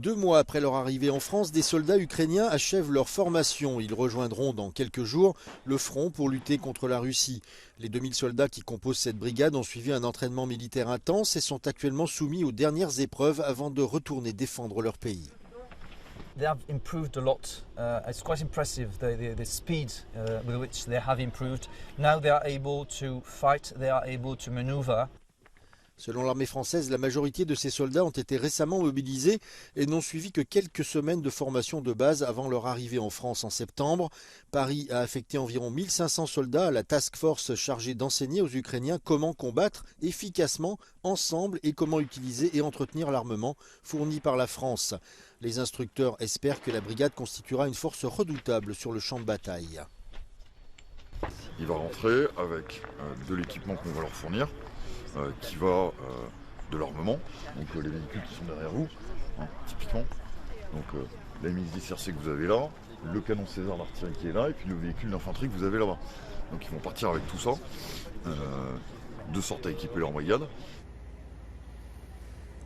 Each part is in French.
2 mois après leur arrivée en France, des soldats ukrainiens achèvent leur formation. Ils rejoindront dans quelques jours le front pour lutter contre la Russie. Les 2000 soldats qui composent cette brigade ont suivi un entraînement militaire intense et sont actuellement soumis aux dernières épreuves avant de retourner défendre leur pays. They have improved a lot. It's quite impressive the speed with which they have improved. Now they are able to fight, they are able to maneuver. Selon l'armée française, la majorité de ces soldats ont été récemment mobilisés et n'ont suivi que quelques semaines de formation de base avant leur arrivée en France en septembre. Paris a affecté environ 1500 soldats à la task force chargée d'enseigner aux Ukrainiens comment combattre efficacement, ensemble, et comment utiliser et entretenir l'armement fourni par la France. Les instructeurs espèrent que la brigade constituera une force redoutable sur le champ de bataille. Il va rentrer avec de l'équipement qu'on va leur fournir. Qui va de l'armement, donc les véhicules qui sont derrière vous, typiquement. Donc la MX-10 que vous avez là, le canon César d'artillerie qui est là, et puis le véhicule d'infanterie que vous avez là-bas. Donc ils vont partir avec tout ça, de sorte à équiper leur brigade.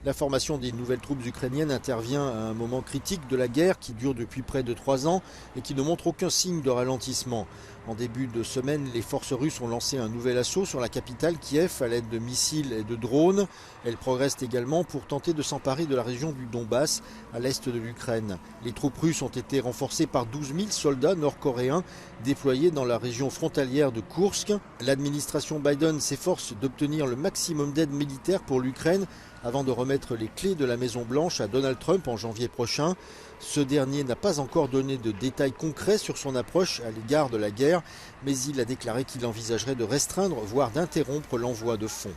La formation des nouvelles troupes ukrainiennes intervient à un moment critique de la guerre qui dure depuis près de 3 ans et qui ne montre aucun signe de ralentissement. En début de semaine, les forces russes ont lancé un nouvel assaut sur la capitale Kiev à l'aide de missiles et de drones. Elles progressent également pour tenter de s'emparer de la région du Donbass, à l'est de l'Ukraine. Les troupes russes ont été renforcées par 12 000 soldats nord-coréens déployés dans la région frontalière de Koursk. L'administration Biden s'efforce d'obtenir le maximum d'aide militaire pour l'Ukraine avant de remettre les clés de la Maison-Blanche à Donald Trump en janvier prochain. Ce dernier n'a pas encore donné de détails concrets sur son approche à l'égard de la guerre, mais il a déclaré qu'il envisagerait de restreindre, voire d'interrompre l'envoi de fonds.